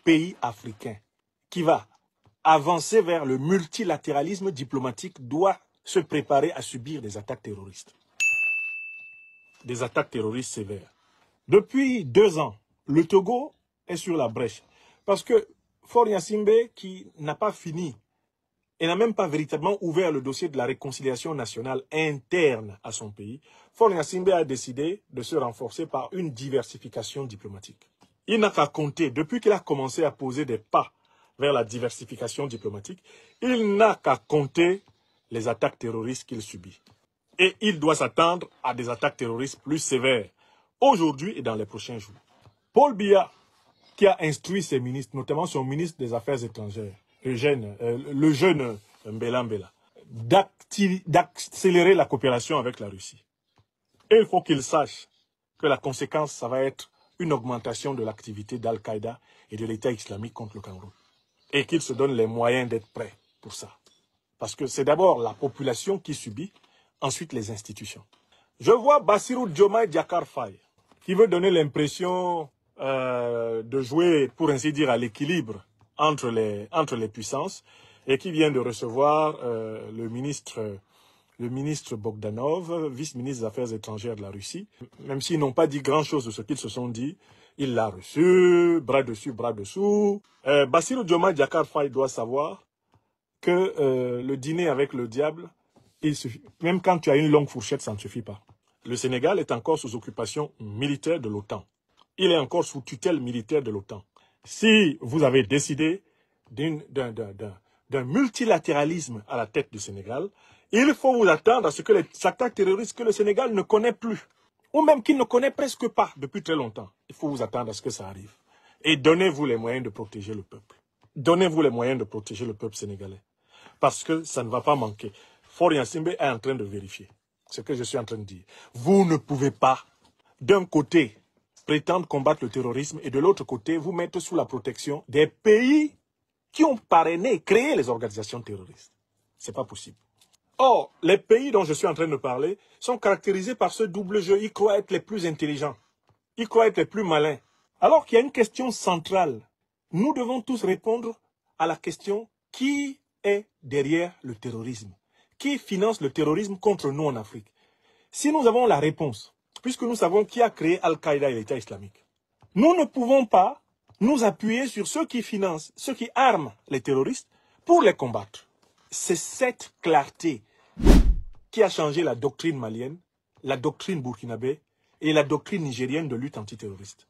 pays africain qui va avancer vers le multilatéralisme diplomatique doit se préparer à subir des attaques terroristes. Des attaques terroristes sévères. Depuis 2 ans, le Togo est sur la brèche. Parce que Faure Gnassingbé, qui n'a pas fini et n'a même pas véritablement ouvert le dossier de la réconciliation nationale interne à son pays, Faure Gnassingbé a décidé de se renforcer par une diversification diplomatique. Il n'a qu'à compter, depuis qu'il a commencé à poser des pas vers la diversification diplomatique, il n'a qu'à compter les attaques terroristes qu'il subit. Et il doit s'attendre à des attaques terroristes plus sévères, aujourd'hui et dans les prochains jours. Paul Biya, qui a instruit ses ministres, notamment son ministre des Affaires étrangères, le jeune Mbela Mbela, d'accélérer la coopération avec la Russie. Et il faut qu'il sache que la conséquence, ça va être une augmentation de l'activité d'Al-Qaïda et de l'État islamique contre le Cameroun. Et qu'il se donne les moyens d'être prêt pour ça. Parce que c'est d'abord la population qui subit, ensuite les institutions. Je vois Bassirou Diomaye Diakhar Faye, qui veut donner l'impression de jouer, pour ainsi dire, à l'équilibre entre les puissances, et qui vient de recevoir le ministre Bogdanov, vice-ministre des Affaires étrangères de la Russie. Même s'ils n'ont pas dit grand-chose de ce qu'ils se sont dit, il l'a reçu, bras dessus, bras dessous. Bassirou Diomaye Diakhar Faye doit savoir que le dîner avec le diable, il suffit. Même quand tu as une longue fourchette, ça ne suffit pas. Le Sénégal est encore sous occupation militaire de l'OTAN. Il est encore sous tutelle militaire de l'OTAN. Si vous avez décidé d'un multilatéralisme à la tête du Sénégal, il faut vous attendre à ce que les attaques terroristes que le Sénégal ne connaît plus, ou même qu'il ne connaît presque pas depuis très longtemps, il faut vous attendre à ce que ça arrive. Et donnez-vous les moyens de protéger le peuple. Donnez-vous les moyens de protéger le peuple sénégalais. Parce que ça ne va pas manquer. Faure Gnassingbé est en train de vérifier ce que je suis en train de dire. Vous ne pouvez pas, d'un côté, prétendre combattre le terrorisme et de l'autre côté, vous mettre sous la protection des pays qui ont parrainé, créé les organisations terroristes. Ce n'est pas possible. Or, les pays dont je suis en train de parler sont caractérisés par ce double jeu. Ils croient être les plus intelligents. Ils croient être les plus malins. Alors qu'il y a une question centrale. Nous devons tous répondre à la question qui est derrière le terrorisme? Qui finance le terrorisme contre nous en Afrique? Si nous avons la réponse, puisque nous savons qui a créé Al-Qaïda et l'État islamique, nous ne pouvons pas nous appuyer sur ceux qui financent, ceux qui arment les terroristes pour les combattre. C'est cette clarté qui a changé la doctrine malienne, la doctrine burkinabé et la doctrine nigérienne de lutte antiterroriste.